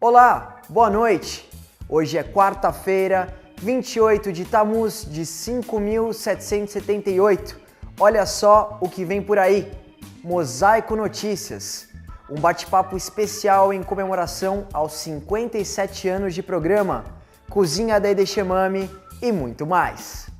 Olá, boa noite! Hoje é quarta-feira, 28 de Tamuz de 5.778. Olha só o que vem por aí. Mosaico Notícias. Um bate-papo especial em comemoração aos 57 anos de programa, Cozinha da Edechemame e muito mais.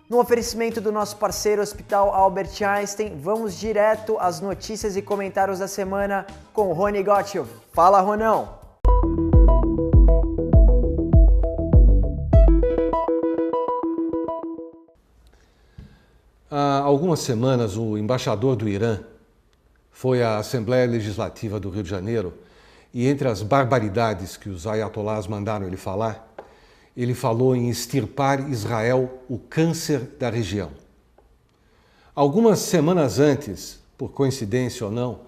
No oferecimento do nosso parceiro Hospital Albert Einstein, vamos direto às notícias e comentários da semana com o Rony Gottlieb. Fala, Ronão! Há algumas semanas, o embaixador do Irã foi à Assembleia Legislativa do Rio de Janeiro e, entre as barbaridades que os ayatolás mandaram ele falar, ele falou em extirpar Israel, o câncer da região. Algumas semanas antes, por coincidência ou não,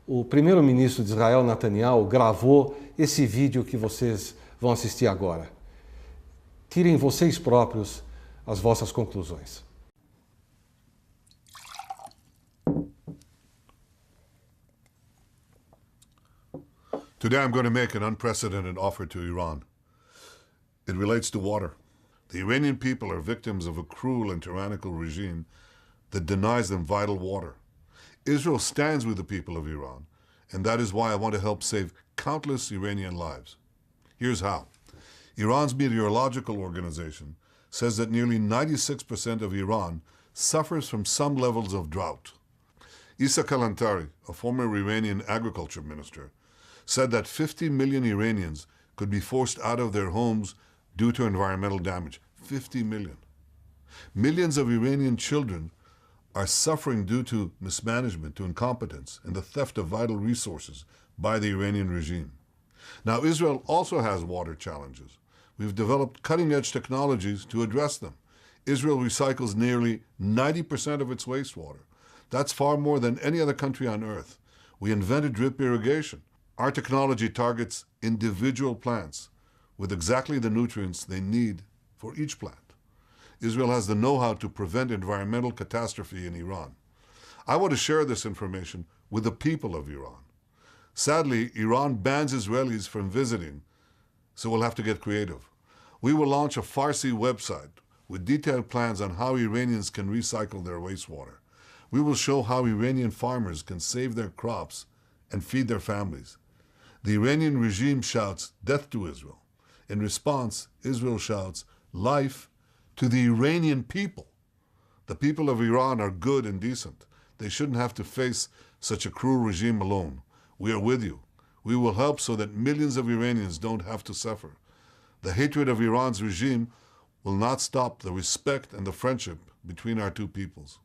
o primeiro-ministro de Israel, Netanyahu, gravou esse vídeo que vocês vão assistir agora. Tirem vocês próprios as vossas conclusões. Today I'm going to make an unprecedented offer to Iran. It relates to water. The Iranian people are victims of a cruel and tyrannical regime that denies them vital water. Israel stands with the people of Iran, and that is why I want to help save countless Iranian lives. Here's how. Iran's meteorological organization says that nearly 96% of Iran suffers from some levels of drought. Issa Kalantari, a former Iranian agriculture minister, said that 50 million Iranians could be forced out of their homes due to environmental damage. 50 million. Millions of Iranian children are suffering due to mismanagement, to incompetence, and the theft of vital resources by the Iranian regime. Now, Israel also has water challenges. We've developed cutting-edge technologies to address them. Israel recycles nearly 90% of its wastewater. That's far more than any other country on earth. We invented drip irrigation. Our technology targets individual plants with exactly the nutrients they need for each plant. Israel has the know-how to prevent environmental catastrophe in Iran. I want to share this information with the people of Iran. Sadly, Iran bans Israelis from visiting, so we'll have to get creative. We will launch a Farsi website with detailed plans on how Iranians can recycle their wastewater. We will show how Iranian farmers can save their crops and feed their families. The Iranian regime shouts death to Israel. In response, Israel shouts life to the Iranian people. The people of Iran are good and decent. They shouldn't have to face such a cruel regime alone. We are with you. We will help so that millions of Iranians don't have to suffer. The hatred of Iran's regime will not stop the respect and the friendship between our two peoples.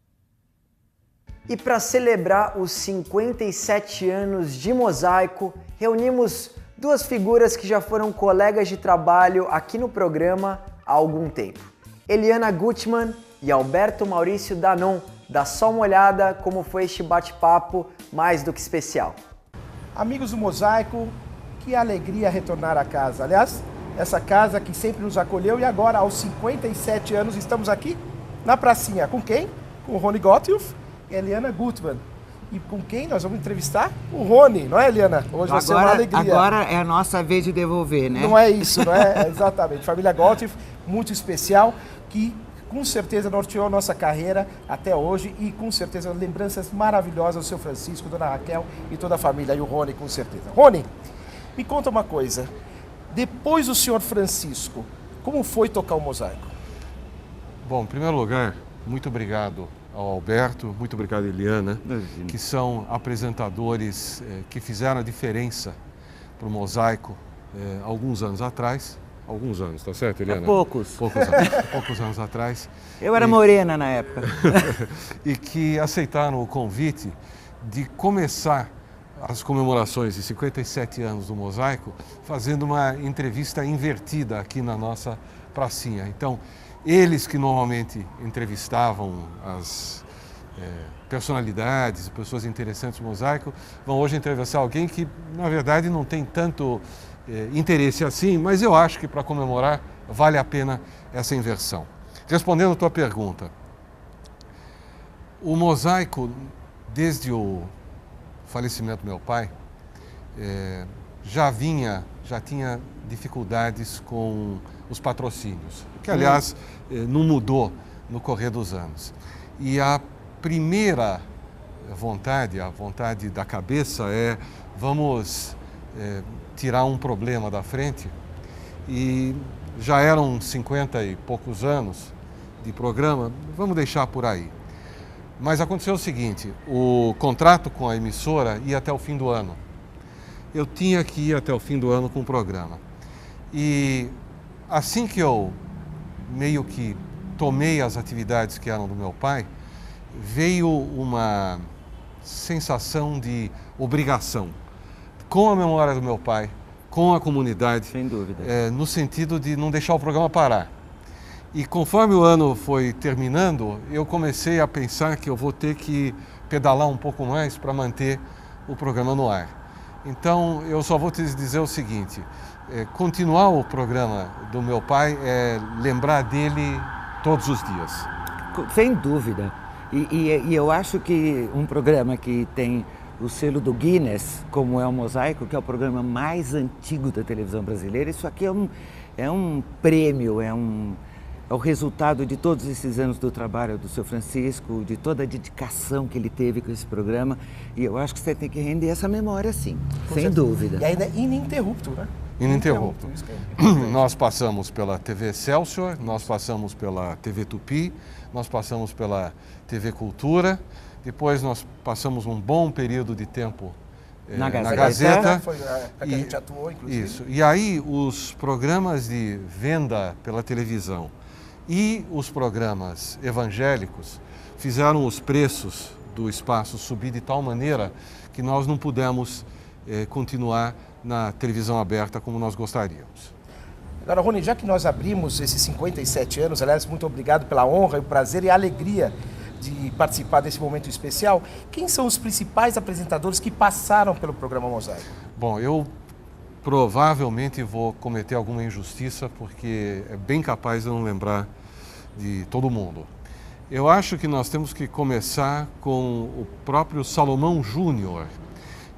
E para celebrar os 57 anos de Mosaico, reunimos duas figuras que já foram colegas de trabalho aqui no programa há algum tempo. Eliana Gutman e Alberto Maurício Danon. Dá só uma olhada como foi este bate-papo mais do que especial. Amigos do Mosaico, que alegria retornar a casa. Aliás, essa casa que sempre nos acolheu e agora, aos 57 anos, estamos aqui na pracinha. Com quem? Com o Rony Gottlieb e Eliana Gutman. E com quem nós vamos entrevistar? O Rony, não é, Eliana? Hoje vai ser uma alegria. Agora é a nossa vez de devolver, né? Não é isso, não é? Exatamente. Família Gottlieb, muito especial, que com certeza norteou a nossa carreira até hoje e com certeza lembranças maravilhosas do seu Francisco, Dona Raquel e toda a família. E o Rony, com certeza. Rony, me conta uma coisa. Depois do senhor Francisco, como foi tocar o Mosaico? Bom, em primeiro lugar, muito obrigado ao Alberto, muito obrigado, Eliana, que são apresentadores que fizeram a diferença para o Mosaico alguns anos atrás. Alguns anos, tá certo, Eliana? Poucos. Poucos anos atrás. Eu era morena na época. E que aceitaram o convite de começar as comemorações de 57 anos do Mosaico fazendo uma entrevista invertida aqui na nossa pracinha. Então, eles que normalmente entrevistavam as personalidades, pessoas interessantes do Mosaico, vão hoje entrevistar alguém que, na verdade, não tem tanto interesse assim, mas eu acho que para comemorar vale a pena essa inversão. Respondendo a tua pergunta, o mosaico, desde o falecimento do meu pai, já tinha dificuldades com os patrocínios, que aliás não mudou no correr dos anos. E a primeira vontade, a vontade da cabeça vamos tirar um problema da frente, e já eram 50 e poucos anos de programa, vamos deixar por aí. Mas aconteceu o seguinte, o contrato com a emissora ia até o fim do ano. Eu tinha que ir até o fim do ano com o programa. E assim que eu meio que tomei as atividades que eram do meu pai, veio uma sensação de obrigação com a memória do meu pai, com a comunidade. Sem dúvida. No sentido de não deixar o programa parar. E conforme o ano foi terminando, eu comecei a pensar que eu vou ter que pedalar um pouco mais para manter o programa no ar. Então, eu só vou te dizer o seguinte, continuar o programa do meu pai é lembrar dele todos os dias. Sem dúvida. E eu acho que um programa que tem o selo do Guinness, como é o Mosaico, que é o programa mais antigo da televisão brasileira, isso aqui é um prêmio, é o resultado de todos esses anos do trabalho do seu Francisco, de toda a dedicação que ele teve com esse programa, e eu acho que você tem que render essa memória, sim, sem dúvida. E ainda é ininterrupto, né? Ininterrupto. Isso que é Nós passamos pela TV Excelsior, nós passamos pela TV Tupi, nós passamos pela TV Cultura, depois nós passamos um bom período de tempo Na na Gazeta. Gazeta. Foi a que a gente atuou, inclusive. Isso. E aí os programas de venda pela televisão e os programas evangélicos fizeram os preços do espaço subir de tal maneira que nós não pudemos continuar na televisão aberta como nós gostaríamos. Agora, Rony, já que nós abrimos esses 57 anos, aliás, muito obrigado pela honra, o prazer e a alegria de participar desse momento especial. Quem são os principais apresentadores que passaram pelo programa Mosaico? Bom, eu provavelmente vou cometer alguma injustiça porque é bem capaz de eu não lembrar de todo mundo. Eu acho que nós temos que começar com o próprio Salomão Júnior,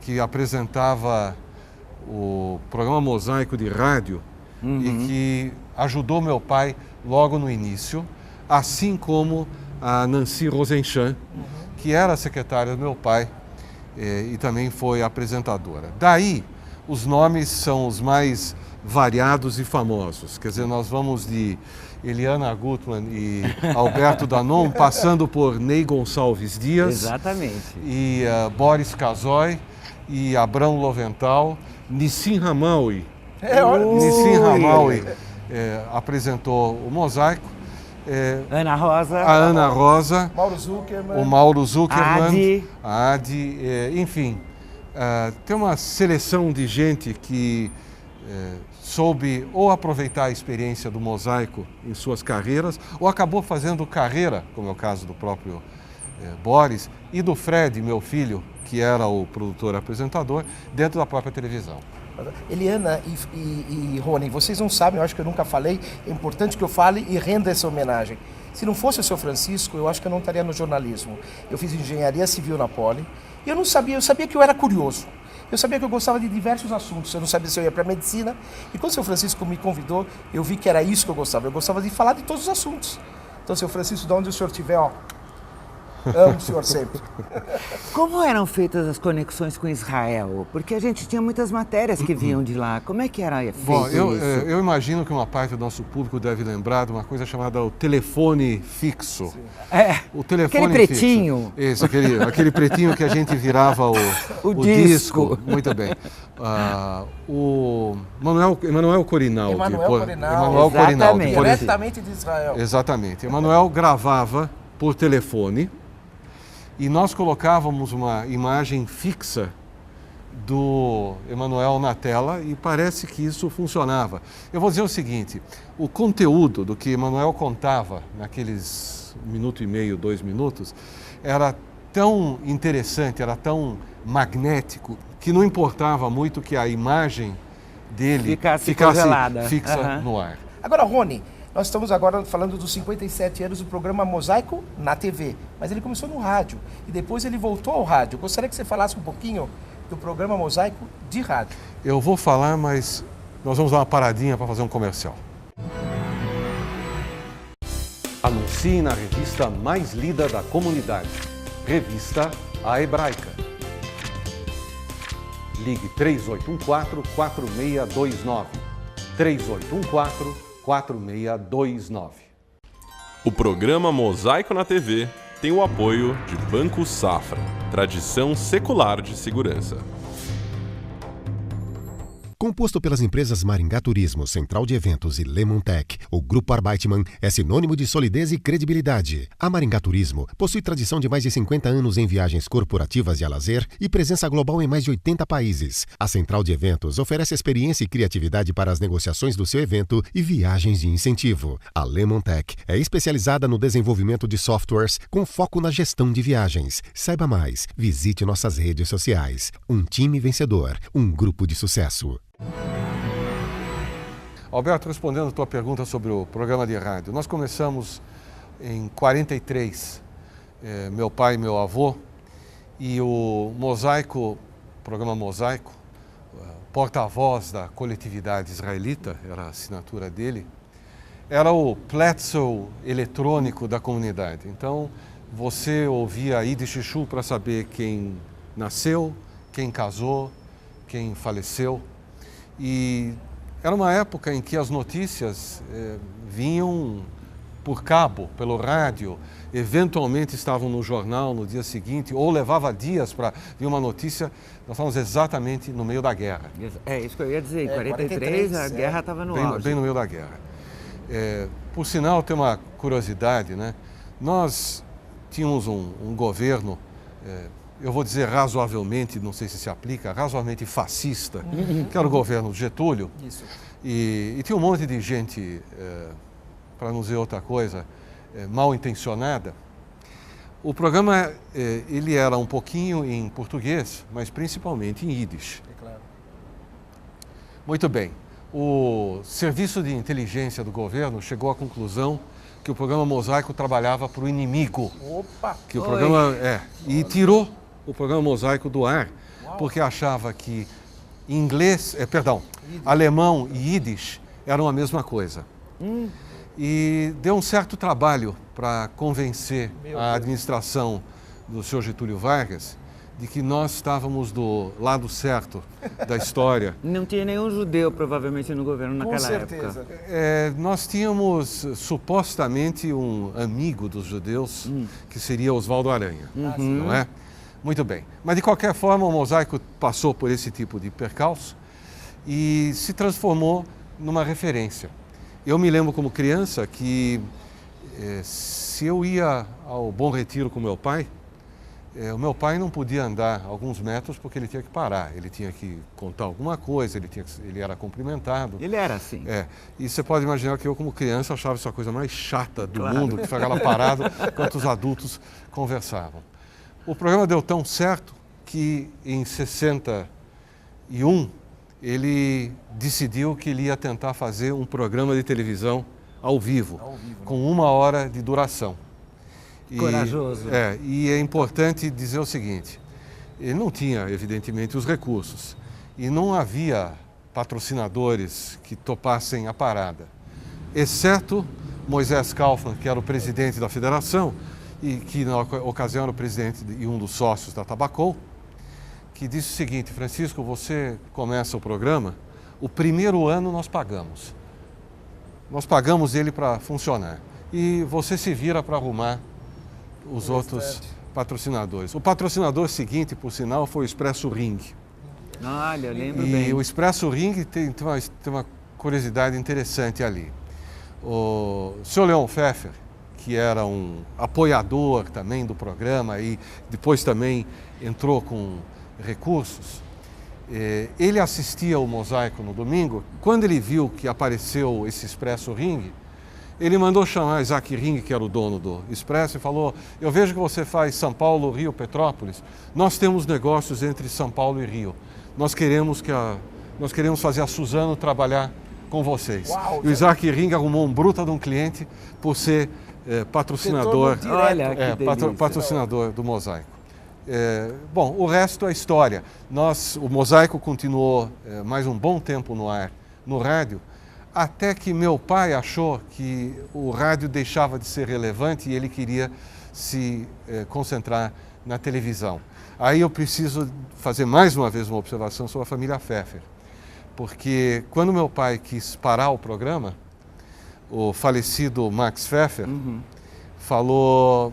que apresentava o programa Mosaico de rádio e que ajudou meu pai logo no início, assim como a Nancy Rosenchan, que era secretária do meu pai e também foi apresentadora. Daí, os nomes são os mais variados e famosos. Quer dizer, nós vamos de Eliana Gutmann e Alberto Danon, passando por Ney Gonçalves Dias. Exatamente. E Boris Casoy e Abrão Lovental, Nissim Ramaui. Nissim Ramaui apresentou o Mosaico. Ana Rosa. A Ana Rosa. Mauro Zuckerman. O Mauro Zuckerman. Adi. A Adi. Enfim, tem uma seleção de gente que soube ou aproveitar a experiência do Mosaico em suas carreiras, ou acabou fazendo carreira, como é o caso do próprio Boris, e do Fred, meu filho, que era o produtor apresentador, dentro da própria televisão. Eliana e Rony, vocês não sabem, eu acho que eu nunca falei, é importante que eu fale e renda essa homenagem. Se não fosse o seu Francisco, eu acho que eu não estaria no jornalismo. Eu fiz engenharia civil na Poli e eu sabia que eu era curioso. Eu sabia que eu gostava de diversos assuntos, eu não sabia se eu ia para medicina. E quando o seu Francisco me convidou, eu vi que era isso que eu gostava. Eu gostava de falar de todos os assuntos. Então, seu Francisco, de onde o senhor estiver, amo o senhor sempre. Como eram feitas as conexões com Israel? Porque a gente tinha muitas matérias que vinham de lá. Como é que era feito Bom, isso? eu imagino que uma parte do nosso público deve lembrar de uma coisa chamada o telefone fixo. O telefone aquele pretinho. Fixo. Isso, aquele pretinho que a gente virava o disco. Muito bem. O Emanuel Corinaldi. Emanuel Corinaldi. Diretamente de Israel. Exatamente. Emanuel gravava por telefone e nós colocávamos uma imagem fixa do Emanuel na tela e parece que isso funcionava. Eu vou dizer o seguinte, o conteúdo do que Emanuel contava naqueles 1,5 minuto, 2 minutos, era tão interessante, era tão magnético, que não importava muito que a imagem dele ficasse congelada. fixa no ar. Agora, Rony, nós estamos agora falando dos 57 anos do programa Mosaico na TV, mas ele começou no rádio e depois ele voltou ao rádio. Gostaria que você falasse um pouquinho do programa Mosaico de rádio. Eu vou falar, mas nós vamos dar uma paradinha para fazer um comercial. Anuncie na revista mais lida da comunidade, Revista A Hebraica. Ligue 3814-4629. 3814-4629. O programa Mosaico na TV tem o apoio de Banco Safra, tradição secular de segurança. Composto pelas empresas Maringá Turismo, Central de Eventos e Lemon Tech, o Grupo Arbeitman é sinônimo de solidez e credibilidade. A Maringá Turismo possui tradição de mais de 50 anos em viagens corporativas e a lazer e presença global em mais de 80 países. A Central de Eventos oferece experiência e criatividade para as negociações do seu evento e viagens de incentivo. A Lemon Tech é especializada no desenvolvimento de softwares com foco na gestão de viagens. Saiba mais, visite nossas redes sociais. Um time vencedor, um grupo de sucesso. Alberto, respondendo a tua pergunta sobre o programa de rádio, nós começamos em 43, meu pai e meu avô, e o Mosaico, programa Mosaico, porta-voz da coletividade israelita, era a assinatura dele, era o Pletzel eletrônico da comunidade. Então, você ouvia Yiddish Shul para saber quem nasceu, quem casou, quem faleceu. E era uma época em que as notícias vinham por cabo, pelo rádio, eventualmente estavam no jornal no dia seguinte, ou levava dias para vir uma notícia. Nós estávamos exatamente no meio da guerra. É isso que eu ia dizer, em 43 a guerra estava no auge. Bem no meio da guerra. Por sinal, tem uma curiosidade, né? Nós tínhamos um governo, eu vou dizer razoavelmente, não sei se aplica, razoavelmente fascista, que era o governo do Getúlio. Isso. E tinha um monte de gente, para não dizer outra coisa, mal intencionada. O programa, ele era um pouquinho em português, mas principalmente em Yiddish. É claro. Muito bem. O Serviço de Inteligência do governo chegou à conclusão que o programa Mosaico trabalhava para o inimigo. Opa! Que o programa, e tirou o programa Mosaico do ar, porque achava que alemão e Yiddish eram a mesma coisa. E deu um certo trabalho para convencer a administração do senhor Getúlio Vargas de que nós estávamos do lado certo da história. Não tinha nenhum judeu, provavelmente, no governo naquela época. Com certeza. Nós tínhamos supostamente um amigo dos judeus, que seria Oswaldo Aranha, não é? Muito bem. Mas, de qualquer forma, o Mosaico passou por esse tipo de percalço e se transformou numa referência. Eu me lembro como criança que se eu ia ao Bom Retiro com meu pai, o meu pai não podia andar alguns metros porque ele tinha que parar, ele tinha que contar alguma coisa, ele era cumprimentado. Ele era assim. E você pode imaginar que eu, como criança, achava isso a coisa mais chata do mundo, que ficava lá parado enquanto os adultos conversavam. O programa deu tão certo que em 61 ele decidiu que ele ia tentar fazer um programa de televisão ao vivo, com 1 hora de duração. Corajoso. E é importante dizer o seguinte, ele não tinha, evidentemente, os recursos e não havia patrocinadores que topassem a parada, exceto Moisés Kaufmann, que era o presidente da federação e que na ocasião era o presidente e um dos sócios da Tabacol, que disse o seguinte: Francisco, você começa o programa, o primeiro ano nós pagamos ele para funcionar e você se vira para arrumar os outros patrocinadores. O patrocinador seguinte, por sinal, foi o Expresso Ring. Olha, eu lembro bem. E o Expresso Ring tem uma curiosidade interessante ali. O Sr. Leon Pfeffer, que era um apoiador também do programa e depois também entrou com recursos, ele assistia ao Mosaico no domingo. Quando ele viu que apareceu esse Expresso Ring, ele mandou chamar Isaac Ring, que era o dono do Expresso, e falou: eu vejo que você faz São Paulo, Rio, Petrópolis. Nós temos negócios entre São Paulo e Rio. Nós queremos que nós queremos fazer a Suzano trabalhar com vocês. Uau, e o Isaac Ring arrumou um bruta de um cliente por ser patrocinador, Olha, que delícia. patrocinador do Mosaico. Bom, o resto é história. O Mosaico continuou mais um bom tempo no ar, no rádio, até que meu pai achou que o rádio deixava de ser relevante e ele queria se concentrar na televisão. Aí eu preciso fazer mais uma vez uma observação sobre a família Pfeffer, porque quando meu pai quis parar o programa, o falecido Max Pfeffer falou,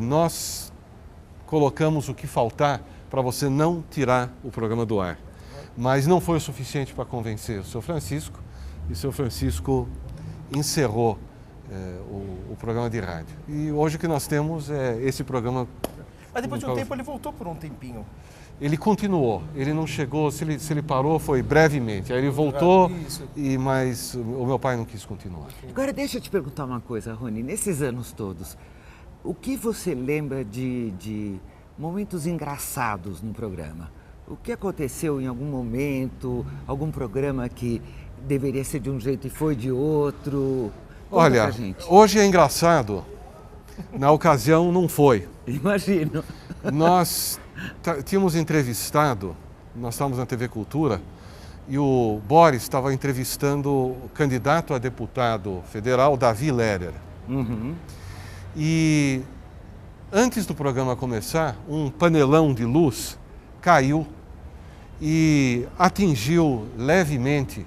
nós colocamos o que faltar para você não tirar o programa do ar. Mas não foi o suficiente para convencer o seu Francisco, e o seu Francisco encerrou o programa de rádio. E hoje o que nós temos é esse programa. Mas depois de um tempo ele voltou por um tempinho. Ele continuou, ele não chegou, se ele parou foi brevemente, aí ele voltou, mas o meu pai não quis continuar. Agora deixa eu te perguntar uma coisa, Rony, nesses anos todos, o que você lembra de momentos engraçados no programa? O que aconteceu em algum momento, algum programa que deveria ser de um jeito e foi de outro? Conta Olha, pra gente. Hoje é engraçado, na ocasião não foi. Imagino. Nós tínhamos entrevistado, nós estávamos na TV Cultura, e o Boris estava entrevistando o candidato a deputado federal, Davi Lehrer. E antes do programa começar, um panelão de luz caiu e atingiu levemente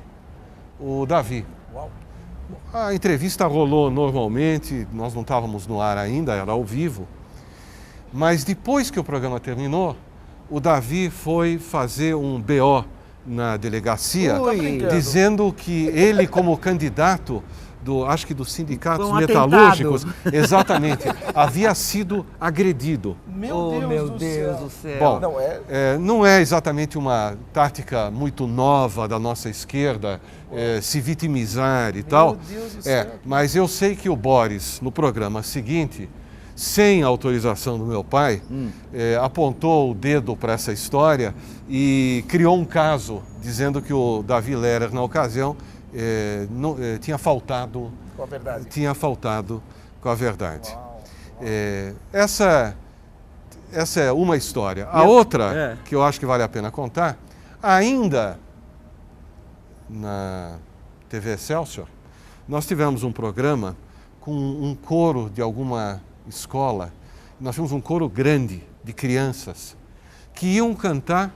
o Davi. A entrevista rolou normalmente, nós não estávamos no ar ainda, era ao vivo. Mas depois que o programa terminou, o Davi foi fazer um BO na delegacia, dizendo que ele, como candidato acho que dos sindicatos metalúrgicos, exatamente, havia sido agredido. Meu Deus do céu. Bom, não é exatamente uma tática muito nova da nossa esquerda, se vitimizar e tal. Meu Deus do céu. Mas eu sei que o Boris, no programa seguinte, sem autorização do meu pai, apontou o dedo para essa história e criou um caso, dizendo que o Davi Lehrer, na ocasião, tinha faltado Com a verdade. Tinha faltado com a verdade. Essa é uma história. A outra, que eu acho que vale a pena contar, ainda na TV Excelsior, nós tivemos um programa com um coro de alguma escola. Nós tínhamos um coro grande de crianças que iam cantar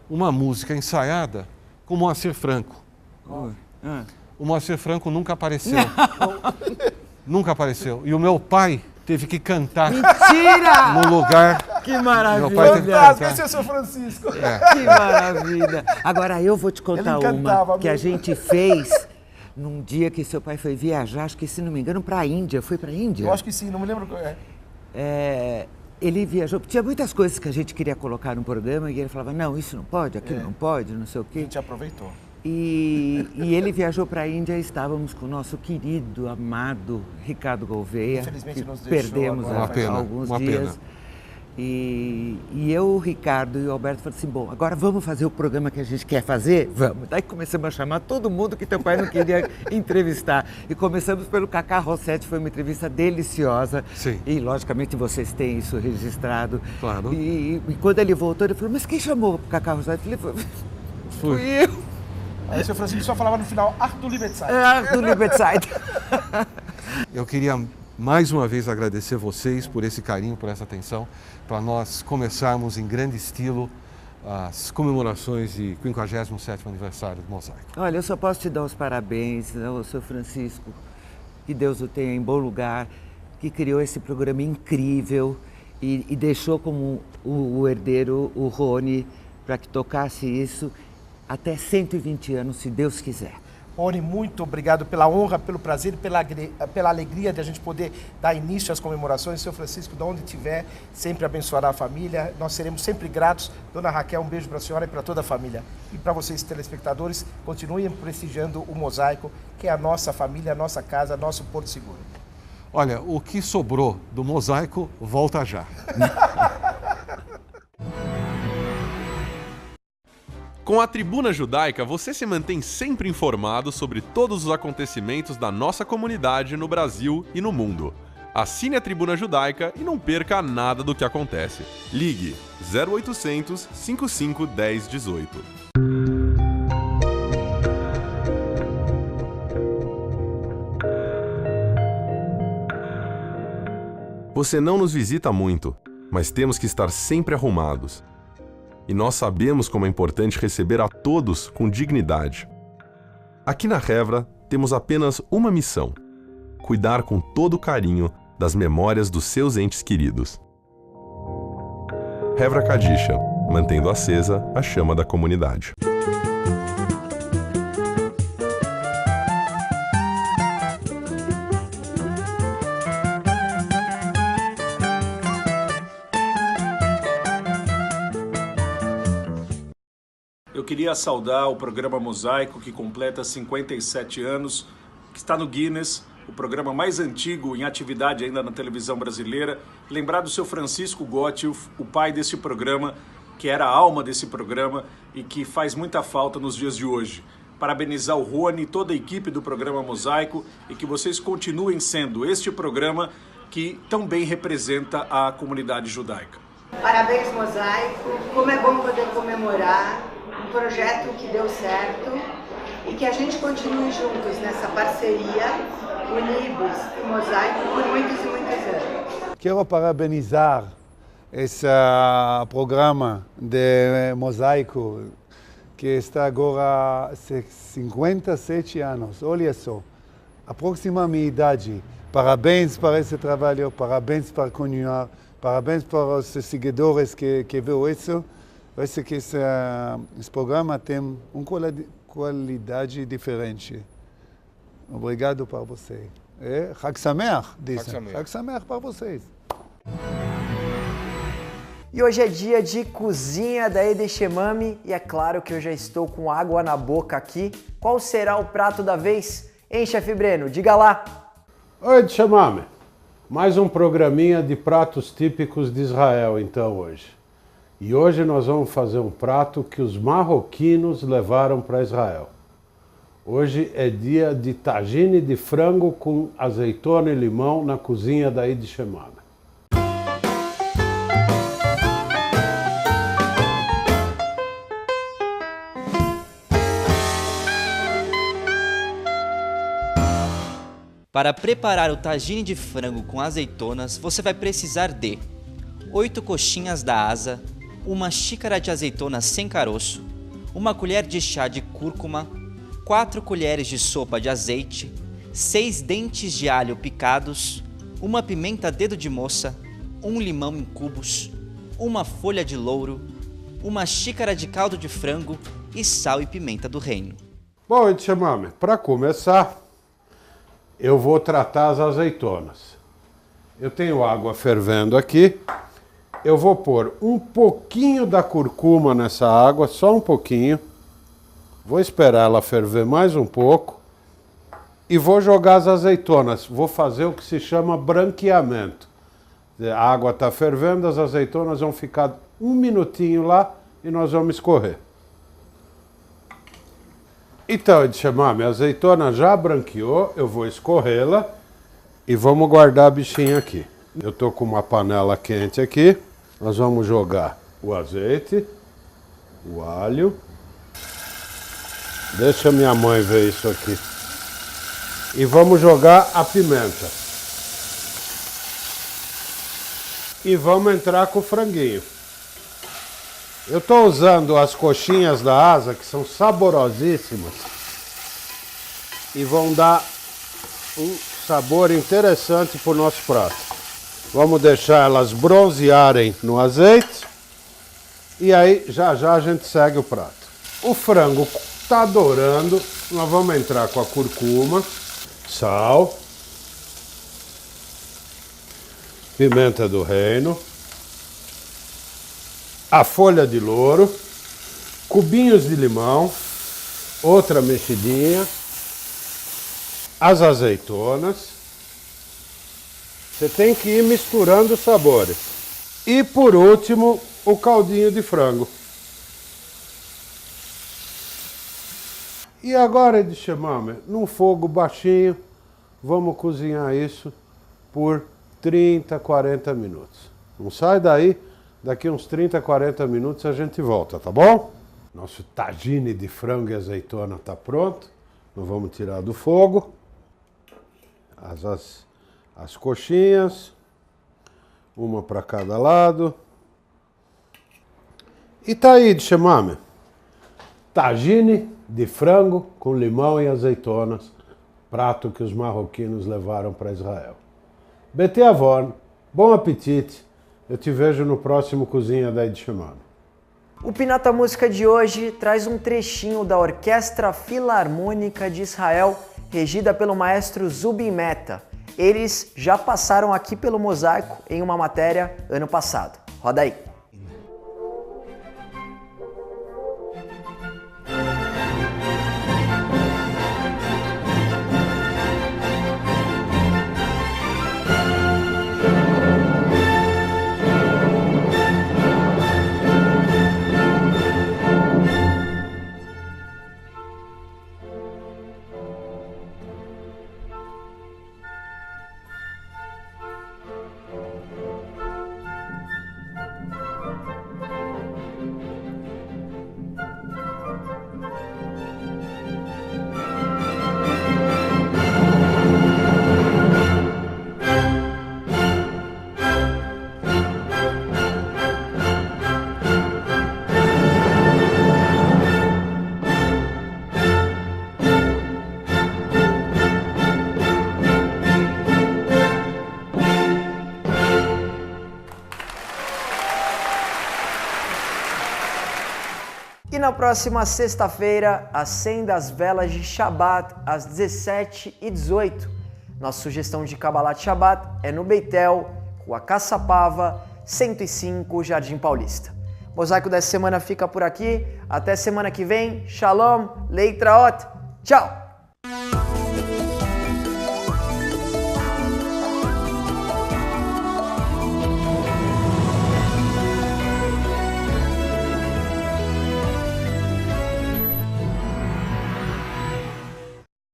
uma música ensaiada com Moacir Franco. O Moacir Franco nunca apareceu. Nunca apareceu. E o meu pai teve que cantar. Mentira! No lugar. Que maravilha! Meu pai teve que Fantástico, cantar. esse é o seu Francisco. Que maravilha! Agora eu vou te contar Ele encantava uma que a mesmo. gente fez num dia que seu pai foi viajar, acho que se não me engano, para a Índia. Foi para a Índia? Eu acho que sim, não me lembro. Ele viajou, tinha muitas coisas que a gente queria colocar no programa e ele falava, não, isso não pode, aquilo não pode, não sei o A quê. gente aproveitou. E ele viajou para a Índia e estávamos com o nosso querido, amado Ricardo Gouveia, Infelizmente que nos deixou perdemos agora. há Uma alguns pena. dias. E eu, o Ricardo e o Alberto falaram assim, bom, agora vamos fazer o programa que a gente quer fazer? Vamos. Daí começamos a chamar todo mundo que teu pai não queria entrevistar. E começamos pelo Cacá Rossetti, foi uma entrevista deliciosa. Sim. E, logicamente, vocês têm isso registrado. Claro. E quando ele voltou, ele falou, mas quem chamou o Cacá Rossetti? Eu falei, fui eu. Aí o seu Francisco só falava no final, Arte do Libertzeit. Do Libertzeit. Eu queria mais uma vez agradecer vocês por esse carinho, por essa atenção, para nós começarmos em grande estilo as comemorações de 57º aniversário do Mosaico. Olha, eu só posso te dar os parabéns ao seu Francisco, que Deus o tenha em bom lugar, que criou esse programa incrível e deixou como o herdeiro o Rony para que tocasse isso até 120 anos, se Deus quiser. Rony, muito obrigado pela honra, pelo prazer e pela alegria de a gente poder dar início às comemorações. Seu Francisco, de onde estiver, sempre abençoará a família. Nós seremos sempre gratos. Dona Raquel, um beijo para a senhora e para toda a família. E para vocês, telespectadores, continuem prestigiando o Mosaico, que é a nossa família, a nossa casa, nosso porto seguro. Olha, o que sobrou do Mosaico, volta já. Com a Tribuna Judaica, você se mantém sempre informado sobre todos os acontecimentos da nossa comunidade no Brasil e no mundo. Assine a Tribuna Judaica e não perca nada do que acontece. Ligue 0800 55 10 18. Você não nos visita muito, mas temos que estar sempre arrumados. E nós sabemos como é importante receber a todos com dignidade. Aqui na Hevra, temos apenas uma missão: cuidar com todo carinho das memórias dos seus entes queridos. Hevra Kadisha, mantendo acesa a chama da comunidade. Eu queria saudar o programa Mosaico, que completa 57 anos, que está no Guinness, o programa mais antigo em atividade ainda na televisão brasileira. Lembrar do seu Francisco Gotti, o pai desse programa, que era a alma desse programa e que faz muita falta nos dias de hoje. Parabenizar o Rony e toda a equipe do programa Mosaico e que vocês continuem sendo este programa que tão bem representa a comunidade judaica. Parabéns, Mosaico. Como é bom poder comemorar um projeto que deu certo e que a gente continue juntos nessa parceria, unidos em Mosaico por muitos e muitos anos. Quero parabenizar esse programa de Mosaico que está agora há 57 anos. Olha só, aproxima a minha idade. Parabéns para esse trabalho, parabéns para continuar, parabéns para os seguidores que viram isso. Parece que esse programa tem uma qualidade diferente. Obrigado para você. Chag Sameach, dizem. Chag Sameach para vocês. E hoje é dia de cozinha da Ede Shemami e é claro que eu já estou com água na boca aqui. Qual será o prato da vez? Hein, chefe Breno? Diga lá! Oi, Ede Shemami. Mais um programinha de pratos típicos de Israel, então, hoje. E hoje nós vamos fazer um prato que os marroquinos levaram para Israel. Hoje é dia de tagine de frango com azeitona e limão na cozinha da Ede Shemami. Para preparar o tagine de frango com azeitonas, você vai precisar de 8 coxinhas da asa, uma xícara de azeitonas sem caroço, uma colher de chá de cúrcuma, 4 colheres de sopa de azeite, 6 dentes de alho picados, uma pimenta dedo de moça, um limão em cubos, uma folha de louro, uma xícara de caldo de frango e sal e pimenta do reino. Bom, Ede Shemami, para começar, eu vou tratar as azeitonas. Eu tenho água fervendo aqui. Eu vou pôr um pouquinho da curcuma nessa água, só um pouquinho. Vou esperar ela ferver mais um pouco. E vou jogar as azeitonas. Vou fazer o que se chama branqueamento. A água está fervendo, as azeitonas vão ficar um minutinho lá e nós vamos escorrer. Então, Ede Shemami, a azeitona já branqueou, eu vou escorrê-la e vamos guardar a bichinha aqui. Eu estou com uma panela quente aqui. Nós vamos jogar o azeite, o alho. Deixa minha mãe ver isso aqui. E vamos jogar a pimenta. E vamos entrar com o franguinho. Eu estou usando as coxinhas da asa, que são saborosíssimas. E vão dar um sabor interessante para o nosso prato. Vamos deixar elas bronzearem no azeite e aí já a gente segue o prato. O frango está dourando, nós vamos entrar com a curcuma, sal, pimenta do reino, a folha de louro, cubinhos de limão, outra mexidinha, as azeitonas. Você tem que ir misturando os sabores. E por último, o caldinho de frango. E agora, Edichamame, num fogo baixinho, vamos cozinhar isso por 30, 40 minutos. Não sai daí, daqui uns 30, 40 minutos a gente volta, tá bom? Nosso tagine de frango e azeitona tá pronto. Nós vamos tirar do fogo. As coxinhas, uma para cada lado. E tá aí, Edichamame, tagine de frango com limão e azeitonas, prato que os marroquinos levaram para Israel. Bete avon, bom apetite. Eu te vejo no próximo Cozinha da Edichamame. O Pinata Música de hoje traz um trechinho da Orquestra Filarmônica de Israel, regida pelo maestro Zubin Mehta. Eles já passaram aqui pelo Mosaico em uma matéria ano passado. Roda aí. E na próxima sexta-feira, acenda as velas de Shabbat às 17h18. Nossa sugestão de Kabbalat Shabbat é no Beitel, Rua Caçapava, 105, Jardim Paulista. O Mosaico dessa semana fica por aqui. Até semana que vem. Shalom, Leitraot. Tchau!